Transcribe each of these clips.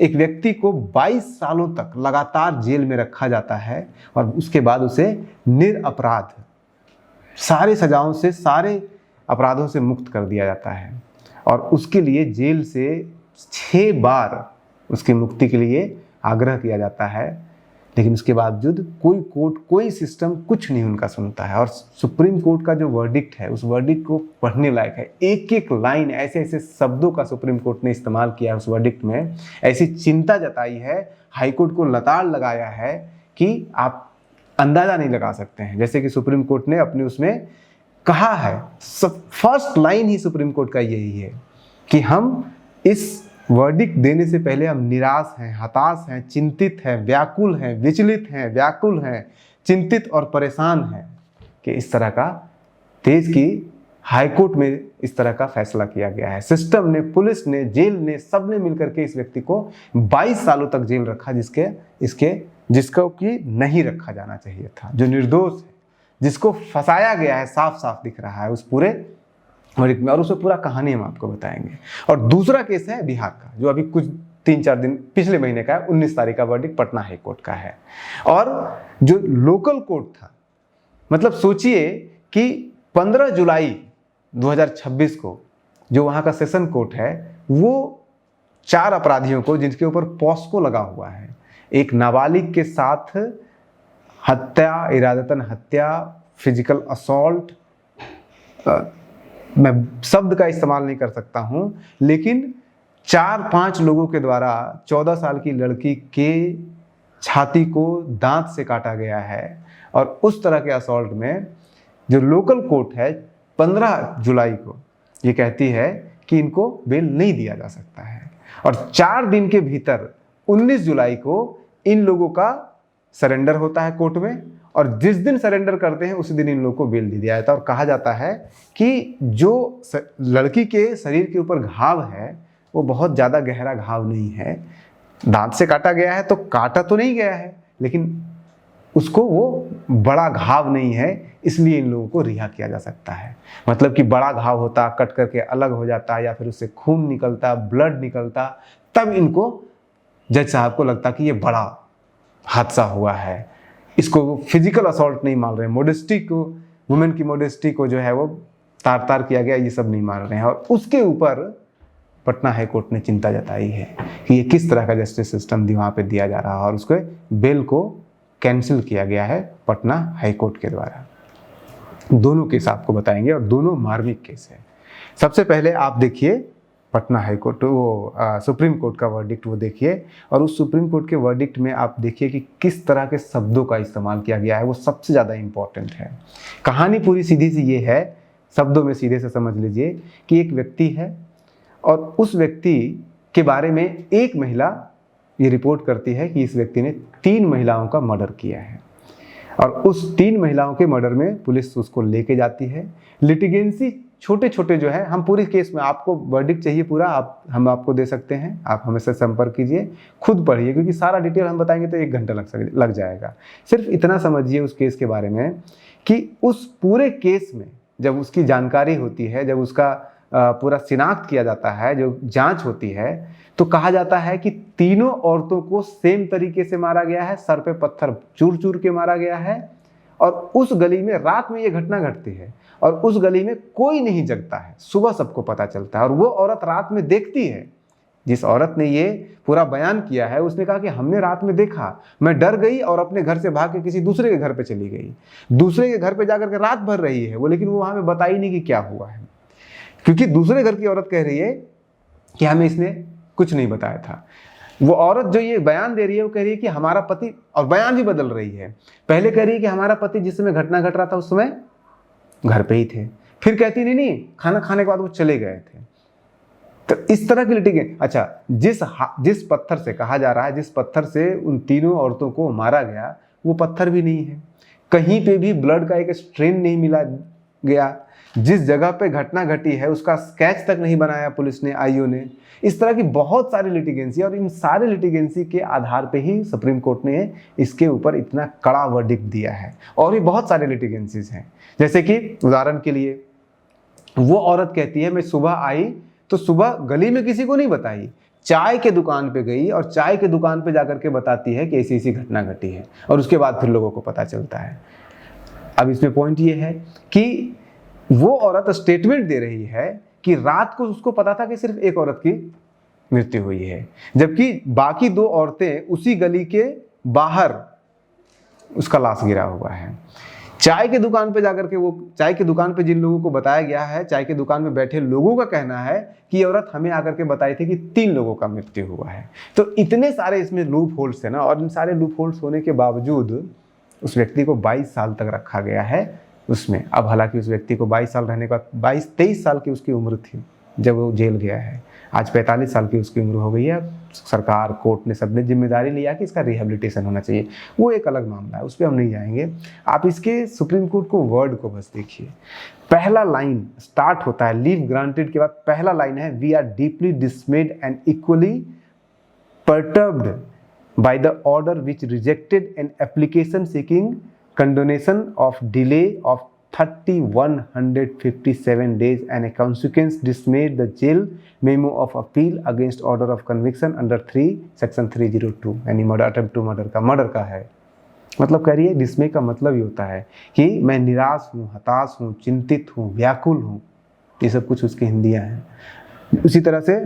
एक व्यक्ति को 22 सालों तक लगातार जेल में रखा जाता है और उसके बाद उसे निरपराध सारे सजाओं से, सारे अपराधों से मुक्त कर दिया जाता है और उसके लिए जेल से 6 बार उसकी मुक्ति के लिए आग्रह किया जाता है। लेकिन उसके बावजूद कोई कोर्ट, कोई सिस्टम कुछ नहीं उनका सुनता है। और सुप्रीम कोर्ट का जो वर्डिक्ट है, उस वर्डिक्ट को पढ़ने लायक है। एक एक लाइन, ऐसे ऐसे शब्दों का सुप्रीम कोर्ट ने इस्तेमाल किया है उस वर्डिक्ट में, ऐसी चिंता जताई है, हाईकोर्ट को लताड़ लगाया है कि आप अंदाजा नहीं लगा सकते हैं। जैसे कि सुप्रीम कोर्ट ने अपने उसमें कहा है, फर्स्ट लाइन ही सुप्रीम कोर्ट का यही है कि हम इस वर्डिक्ट देने से पहले हम निराश हैं, हताश हैं, चिंतित हैं, व्याकुल हैं, विचलित हैं, व्याकुल हैं, चिंतित और परेशान हैं कि इस तरह का देश की हाईकोर्ट में इस तरह का फैसला किया गया है। सिस्टम ने, पुलिस ने, जेल ने, सब ने मिलकर के इस व्यक्ति को 22 सालों तक जेल रखा, जिसको कि नहीं रखा जाना चाहिए था, जो निर्दोष है, जिसको फंसाया गया है, साफ साफ दिख रहा है उस पूरे वर्डिक्ट में। और उसमें पूरा कहानी हम आपको बताएंगे। और दूसरा केस है बिहार का, जो अभी कुछ 3-4 दिन पिछले महीने का है, 19 तारीख का वर्डिक्ट पटना हाई कोर्ट का है। और जो लोकल कोर्ट था, मतलब सोचिए कि 15 जुलाई 2026 को जो वहाँ का सेशन कोर्ट है, वो 4 अपराधियों को, जिनके ऊपर पॉस्को लगा हुआ है, एक नाबालिग के साथ हत्या, इरादतन हत्या, फिजिकल असॉल्ट, मैं शब्द का इस्तेमाल नहीं कर सकता हूं, लेकिन 4-5 लोगों के द्वारा 14 साल की लड़की के छाती को दांत से काटा गया है। और उस तरह के असॉल्ट में जो लोकल कोर्ट है 15 जुलाई को ये कहती है कि इनको बेल नहीं दिया जा सकता है। और 4 दिन के भीतर 19 जुलाई को इन लोगों का सरेंडर होता है कोर्ट में, और जिस दिन सरेंडर करते हैं उसी दिन इन लोगों को बेल दे दिया जाता है। और कहा जाता है कि जो लड़की के शरीर के ऊपर घाव है वो बहुत ज़्यादा गहरा घाव नहीं है, दांत से काटा गया है तो काटा तो नहीं गया है, लेकिन उसको वो बड़ा घाव नहीं है, इसलिए इन लोगों को रिहा किया जा सकता है। मतलब कि बड़ा घाव होता, कट करके अलग हो जाता, या फिर उससे खून निकलता, ब्लड निकलता, तब इनको, जज साहब को लगता कि ये बड़ा हादसा हुआ है। इसको फिजिकल असॉल्ट नहीं मान रहे, मोडेस्टी को, वुमेन की मोडेस्टी को जो है वो तार तार किया गया, ये सब नहीं मान रहे हैं। और उसके ऊपर पटना हाई कोर्ट ने चिंता जताई है कि ये किस तरह का जस्टिस सिस्टम वहाँ पे दिया जा रहा है, और उसके बेल को कैंसिल किया गया है पटना हाई कोर्ट के द्वारा। दोनों केस आपको बताएंगे और दोनों मार्मिक केस है। सबसे पहले आप देखिए पटना हाई कोर्ट, वो सुप्रीम कोर्ट का वर्डिक्ट वो देखिए, और उस सुप्रीम कोर्ट के वर्डिक्ट में आप देखिए कि किस तरह के शब्दों का इस्तेमाल किया गया है, वो सबसे ज़्यादा इम्पॉर्टेंट है। कहानी पूरी सीधी सी ये है, शब्दों में सीधे से समझ लीजिए कि एक व्यक्ति है और उस व्यक्ति के बारे में एक महिला ये रिपोर्ट करती है कि इस व्यक्ति ने 3 महिलाओं का मर्डर किया है। और उस 3 महिलाओं के मर्डर में पुलिस उसको लेके जाती है। लिटिगेंसी छोटे छोटे जो है, हम पूरी केस में, आपको वर्डिक्ट चाहिए पूरा, हम आपको दे सकते हैं, आप हमें संपर्क कीजिए, खुद पढ़िए, क्योंकि सारा डिटेल हम बताएंगे तो 1 घंटा लग जाएगा। सिर्फ इतना समझिए उस केस के बारे में कि उस पूरे केस में जब उसकी जानकारी होती है, जब उसका पूरा शिनाख्त किया जाता है, जो जांच होती है, तो कहा जाता है कि तीनों औरतों को सेम तरीके से मारा गया है, सर पे पत्थर चूर चूर के मारा गया है। और उस गली में रात में ये घटना घटती है और उस गली में कोई नहीं जगता है, सुबह सबको पता चलता है। और वो औरत रात में देखती है, जिस औरत ने ये पूरा बयान किया है, उसने कहा कि हमने रात में देखा, मैं डर गई और अपने घर से भाग के किसी दूसरे के घर पे चली गई। दूसरे के घर पे जाकर के रात भर रही है वो, लेकिन वो वहां पे बताई नहीं कि क्या हुआ है, क्योंकि दूसरे घर की औरत कह रही है कि हमें इसने कुछ नहीं बताया था। वो औरत जो ये बयान दे रही है वो कह रही है कि हमारा पति, और बयान भी बदल रही है, पहले कह रही है कि हमारा पति जिस समय घटना घट रहा था उस समय घर पे ही थे, फिर कहती नहीं खाना खाने के बाद वो चले गए थे। तो इस तरह की लिटिगेंसी। अच्छा, जिस पत्थर से कहा जा रहा है, जिस पत्थर से उन तीनों औरतों को मारा गया, वो पत्थर भी नहीं है, कहीं पे भी ब्लड का एक स्ट्रेन नहीं मिला गया, जिस जगह पे घटना घटी है उसका स्केच तक नहीं बनाया पुलिस ने, आईओ ने। इस तरह की बहुत सारी लिटिगेंसी, और इन सारे लिटिगेंसी के आधार पे ही सुप्रीम कोर्ट ने इसके ऊपर इतना कड़ा वर्डिक्ट दिया है। और भी बहुत सारे लिटिगेंसीज हैं, जैसे कि उदाहरण के लिए वो औरत कहती है मैं सुबह आई तो सुबह गली में किसी को नहीं बताई, चाय के दुकान पे गई और चाय के दुकान पे जाकर के बताती है कि ऐसी ऐसी घटना घटी है, और उसके बाद फिर लोगों को पता चलता है। अब इसमें पॉइंट ये है कि वो औरत स्टेटमेंट दे रही है कि रात को उसको पता था कि सिर्फ एक औरत की मृत्यु हुई है, जबकि बाकी 2 औरतें उसी गली के बाहर उसका लाश गिरा हुआ है। चाय के दुकान पे जाकर के वो चाय की दुकान पे जिन लोगों को बताया गया है, चाय की दुकान में बैठे लोगों का कहना है कि ये औरत हमें आकर के बताई थी कि 3 लोगों का मृत्यु हुआ है। तो इतने सारे इसमें लूप होल्स है ना, और इन सारे लूप होल्स होने के बावजूद उस व्यक्ति को 22 साल तक रखा गया है उसमें। अब हालांकि उस व्यक्ति को 22 साल रहने का 23 साल की उसकी उम्र थी जब वो जेल गया है, आज 45 साल की उसकी उम्र हो गई है। सरकार, कोर्ट ने सबने जिम्मेदारी लिया कि इसका रिहेबिलिटेशन होना चाहिए, वो एक अलग मामला है, उस पर हम नहीं जाएंगे। आप इसके सुप्रीम कोर्ट को वर्ड को बस देखिए। पहला लाइन स्टार्ट होता है लीव ग्रांटेड के बाद, पहला लाइन है we are deeply dismayed and equally perturbed by the order which rejected an application seeking condonation of delay of 3157 days and a consequence dismissed the jail memo of appeal against order of conviction under 3 section 302 यानी murder, attempt to murder का है। मतलब कह रही है डिसमे का मतलब ये होता है कि मैं निराश हूँ, हताश हूँ, चिंतित हूँ, व्याकुल हूँ, ये सब कुछ उसकी हिंदियाँ हैं। उसी तरह से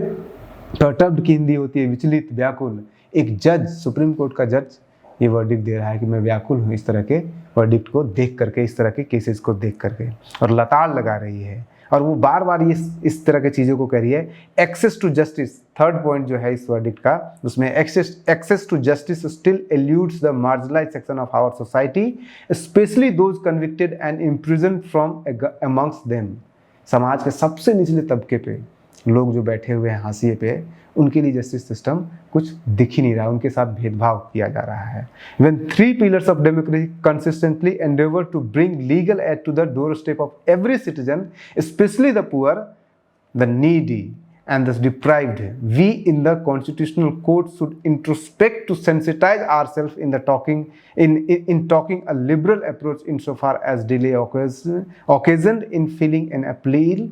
perturbed की हिंदी होती है विचलित, व्याकुल। एक जज, सुप्रीम कोर्ट का जज ये वर्डिक्ट दे रहा है कि मैं व्याकुल हूँ इस तरह के वर्डिक्ट को देख करके, इस तरह के केसेस को देख करके, और लताड़ लगा रही है। और वो बार बार ये इस तरह की चीज़ों को कह रही है। Access to justice, third point जो है इस वर्डिक्ट का, उसमें access to justice still eludes the marginalised section of our society, specially those convicted and imprison from amongst them. समाज के सबसे निचले तबके पे लोग जो बैठे हुए हैं हाशिए पे, उनके लिए जस्टिस सिस्टम कुछ दिख ही नहीं रहा, उनके साथ भेदभाव किया जा रहा है। When 3 pillars of democracy consistently endeavor to bring legal aid to the doorstep of every citizen, especially the poor, the needy and the deprived, we in the constitutional court should introspect to sensitize ourselves in talking a liberal approach insofar as delay occasioned in filing an appeal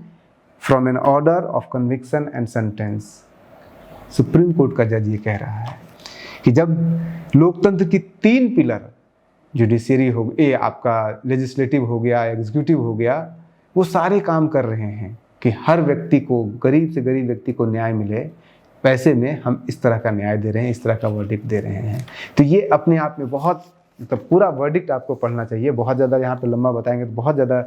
from an order of conviction and sentence। Supreme court का जज ये कह रहा है कि जब लोकतंत्र की 3 पिलर, जुडिशरी हो गया, आपका लेजिस्लेटिव हो गया, एग्जीक्यूटिव हो गया, वो सारे काम कर रहे हैं कि हर व्यक्ति को, गरीब से गरीब व्यक्ति को न्याय मिले, पैसे में हम इस तरह का न्याय दे रहे हैं, इस तरह का वर्डिक्ट दे रहे हैं। तो ये अपने आप में बहुत, मतलब पूरा वर्डिक्ट आपको पढ़ना चाहिए। बहुत ज़्यादा यहाँ पे लंबा बताएंगे तो बहुत ज़्यादा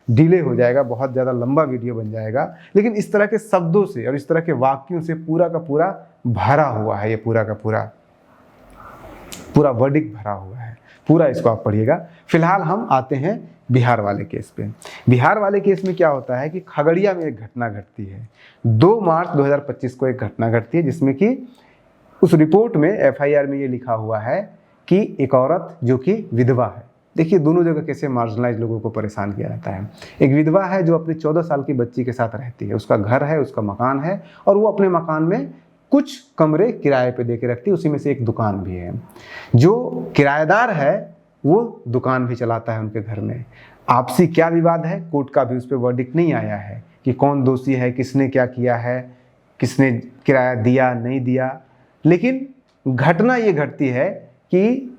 डिले हो जाएगा, बहुत ज़्यादा लंबा वीडियो बन जाएगा, लेकिन इस तरह के शब्दों से और इस तरह के वाक्यों से पूरा का पूरा भरा हुआ है, ये पूरा का पूरा वर्डिक्ट भरा हुआ है, पूरा इसको आप पढ़िएगा। फिलहाल हम आते हैं बिहार वाले केस पे। बिहार वाले केस में क्या होता है कि खगड़िया में एक घटना घटती है। 2 मार्च 2025 को एक घटना घटती है, जिसमें कि उस रिपोर्ट में FIR में ये लिखा हुआ है कि एक औरत जो कि विधवा है। देखिए दोनों जगह कैसे मार्जिनलाइज लोगों को परेशान किया जाता है। एक विधवा है जो अपनी 14 साल की बच्ची के साथ रहती है, उसका घर है, उसका मकान है, और वो अपने मकान में कुछ कमरे किराए पे दे के रखती है, उसी में से एक दुकान भी है। जो किराएदार है वो दुकान भी चलाता है उनके घर में। आपसी क्या विवाद है, कोर्ट का भी उस पर वर्डिक्ट नहीं आया है कि कौन दोषी है, किसने क्या किया है, किसने किराया दिया नहीं दिया। लेकिन घटना ये घटती है कि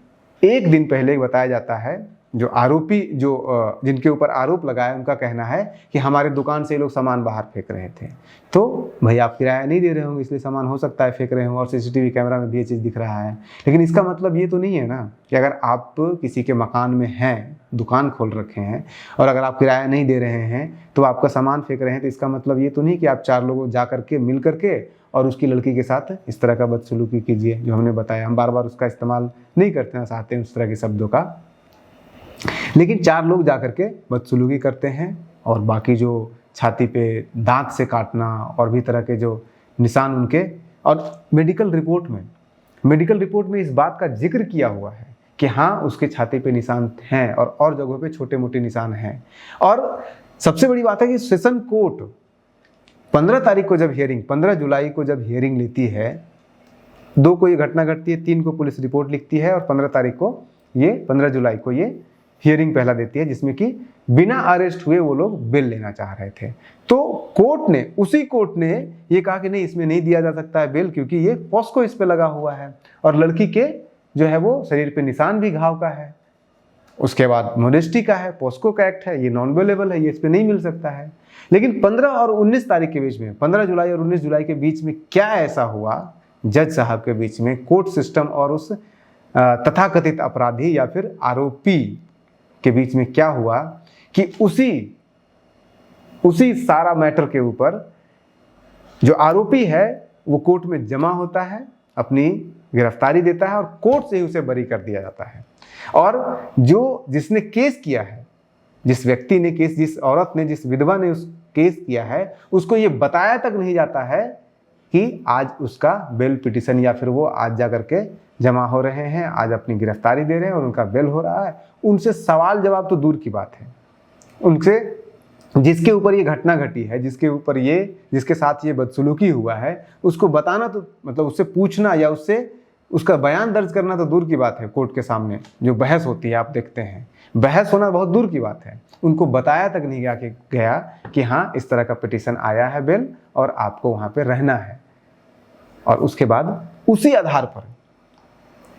एक दिन पहले बताया जाता है, जो आरोपी, जो जिनके ऊपर आरोप लगाया, उनका कहना है कि हमारे दुकान से ये लोग सामान बाहर फेंक रहे थे। तो भाई आप किराया नहीं दे रहे होंगे, इसलिए सामान हो सकता है फेंक रहे हों, और CCTV कैमरा में भी ये चीज़ दिख रहा है। लेकिन इसका मतलब ये तो नहीं है ना कि अगर आप किसी के मकान में हैं, दुकान खोल रखे हैं, और अगर आप किराया नहीं दे रहे हैं तो आपका सामान फेंक रहे हैं, तो इसका मतलब ये तो नहीं कि आप 4 लोग जा करके मिल करके और उसकी लड़की के साथ इस तरह का बदसलूकी कीजिए। जो हमने बताया, हम बार बार उसका इस्तेमाल नहीं करते हैं, चाहते हैं उस तरह के शब्दों का, लेकिन 4 लोग जा करके बदसलूकी करते हैं, और बाकी जो छाती पे दांत से काटना और भी तरह के जो निशान उनके, और मेडिकल रिपोर्ट में इस बात का जिक्र किया हुआ है कि हाँ उसके छाती पे निशान हैं, और जगहों पे छोटे मोटे निशान हैं। और सबसे बड़ी बात है कि सेशन कोर्ट 15 तारीख को जब हियरिंग, 15 जुलाई को जब हियरिंग लेती है, 2 को ये घटना घटती है, 3 को पुलिस रिपोर्ट लिखती है, और 15 जुलाई को ये हियरिंग पहला देती है, जिसमें कि बिना अरेस्ट हुए वो लोग बेल लेना चाह रहे थे। तो उसी कोर्ट ने ये कहा कि नहीं, इसमें नहीं दिया जा सकता है बेल, क्योंकि ये पॉस्को इस पे लगा हुआ है और लड़की के जो है वो शरीर पे निशान भी घाव का है, उसके बाद मोडेस्टी का है, पॉस्को का एक्ट है, ये नॉन बेलेबल है, ये इस पे नहीं मिल सकता है। लेकिन 15 और 19 तारीख के बीच में, 15 जुलाई और 19 जुलाई के बीच में क्या ऐसा हुआ जज साहब के बीच में, कोर्ट सिस्टम और उस तथाकथित अपराधी या फिर आरोपी के बीच में क्या हुआ कि उसी सारा मैटर के ऊपर जो आरोपी है वो कोर्ट में जमा होता है, अपनी गिरफ्तारी देता है और कोर्ट से ही उसे बरी कर दिया जाता है। और जिसने केस किया है, जिस व्यक्ति ने केस, जिस औरत ने, जिस विधवा ने उस केस किया है, उसको ये बताया तक नहीं जाता है कि आज उसका बेल पिटीशन या फिर वो आज जा करके जमा हो रहे हैं, आज अपनी गिरफ्तारी दे रहे हैं और उनका बेल हो रहा है। उनसे सवाल जवाब तो दूर की बात है, उनसे जिसके ऊपर ये घटना घटी है, जिसके साथ ये बदसलूकी हुआ है, उसको बताना तो मतलब उससे पूछना या उसका बयान दर्ज करना तो दूर की बात है। कोर्ट के सामने जो बहस होती है, आप देखते हैं, बहस होना बहुत दूर की बात है। उनको बताया तक नहीं गया कि हाँ इस तरह का पिटीशन आया है बेल और आपको वहाँ पे रहना है। और उसके बाद उसी आधार पर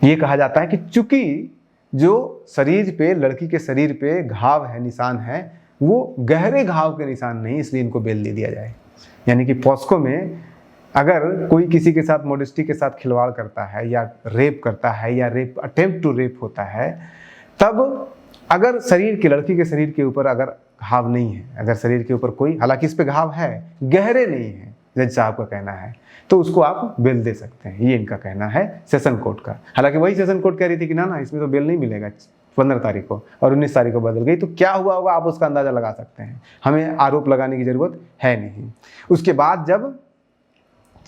ये कहा जाता है कि चूंकि जो शरीर पे, लड़की के शरीर पे घाव है, निशान है, वो गहरे घाव के निशान नहीं, इसलिए इनको बेल दे दिया जाए। यानी कि पॉस्को में अगर कोई किसी के साथ, मोडेस्टी के साथ खिलवाड़ करता है या रेप करता है या रेप अटेम्प्ट टू रेप होता है, तब अगर लड़की के शरीर के ऊपर अगर घाव नहीं है, अगर शरीर के ऊपर कोई, हालांकि इस पे घाव है, गहरे नहीं है, जज साहब का कहना है, तो उसको आप बेल दे सकते हैं। ये इनका कहना है सेशन कोर्ट का। हालांकि वही सेशन कोर्ट कह रही थी कि ना इसमें तो बेल नहीं मिलेगा 15 तारीख को, और 19 तारीख को बदल गई। तो क्या हुआ होगा आप उसका अंदाजा लगा सकते हैं, हमें आरोप लगाने की जरूरत है नहीं। उसके बाद जब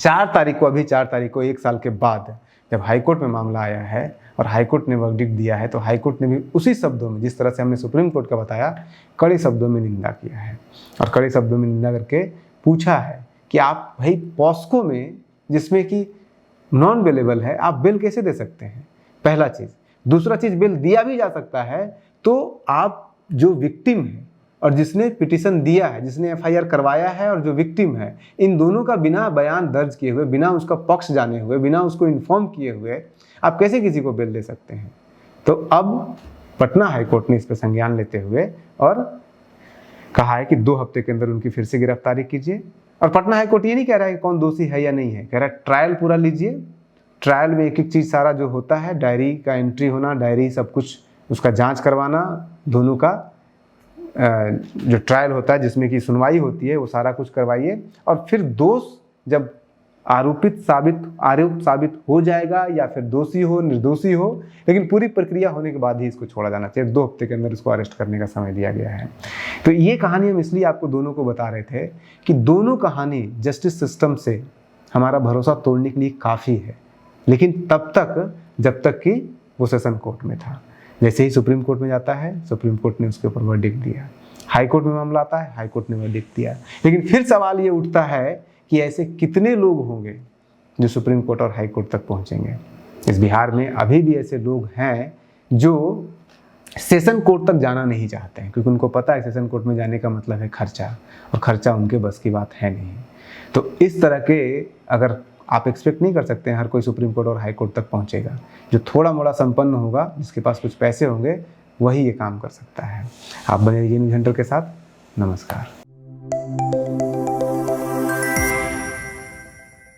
4 तारीख को, अभी 4 तारीख को 1 साल के बाद जब हाईकोर्ट में मामला आया है और हाईकोर्ट ने वर्डिक्ट दिया है, तो हाईकोर्ट ने भी उसी शब्दों में, जिस तरह से हमने सुप्रीम कोर्ट का बताया, कड़े शब्दों में निंदा किया है। और कड़े शब्दों में निंदा करके पूछा है कि आप भाई पॉस्को में, जिसमें कि नॉन बेलेबल है, आप बेल कैसे दे सकते हैं, पहला चीज़। दूसरा चीज़, बेल दिया भी जा सकता है तो आप जो विक्टिम है और जिसने पिटीशन दिया है, जिसने एफआईआर करवाया है और जो विक्टिम है, इन दोनों का बिना बयान दर्ज किए हुए, बिना उसका पक्ष जाने हुए, बिना उसको इन्फॉर्म किए हुए आप कैसे किसी को बेल दे सकते हैं। तो अब पटना हाईकोर्ट ने इस पर संज्ञान लेते हुए और कहा है कि 2 हफ्ते के अंदर उनकी फिर से गिरफ्तारी कीजिए। और पटना हाईकोर्ट ये नहीं कह रहा है कि कौन दोषी है या नहीं है, कह रहा है ट्रायल पूरा लीजिए। ट्रायल में एक एक चीज़ सारा जो होता है, डायरी का एंट्री होना, डायरी सब कुछ उसका जांच करवाना, दोनों का जो ट्रायल होता है जिसमें कि सुनवाई होती है, वो सारा कुछ करवाइए। और फिर दोष जब आरोप साबित हो जाएगा या फिर दोषी हो, निर्दोषी हो, लेकिन पूरी प्रक्रिया होने के बाद ही इसको छोड़ा जाना चाहिए। 2 हफ्ते के अंदर इसको अरेस्ट करने का समय दिया गया है। तो ये कहानी हम इसलिए आपको दोनों को बता रहे थे कि दोनों कहानी जस्टिस सिस्टम से हमारा भरोसा तोड़ने के लिए काफ़ी है, लेकिन तब तक जब तक कि वो सेशन कोर्ट में था। जैसे ही सुप्रीम कोर्ट में जाता है, सुप्रीम कोर्ट ने उसके ऊपर वर्डिक्ट दिया। हाई कोर्ट में मामला आता है, हाई कोर्ट ने वर्डिक्ट दिया। लेकिन फिर सवाल ये उठता है कि ऐसे कितने लोग होंगे जो सुप्रीम कोर्ट और हाई कोर्ट तक पहुंचेंगे। इस बिहार में अभी भी ऐसे लोग हैं जो सेशन कोर्ट तक जाना नहीं चाहते हैं, क्योंकि उनको पता है सेशन कोर्ट में जाने का मतलब है खर्चा, और खर्चा उनके बस की बात है नहीं। तो इस तरह के अगर आप एक्सपेक्ट नहीं कर सकते हैं हर कोई सुप्रीम कोर्ट और हाई कोर्ट तक पहुंचेगा। जो थोड़ा मोड़ा संपन्न होगा, जिसके पास कुछ पैसे होंगे, वही ये काम कर सकता है। आप बने रहिए न्यूज़ हंटर के साथ। नमस्कार।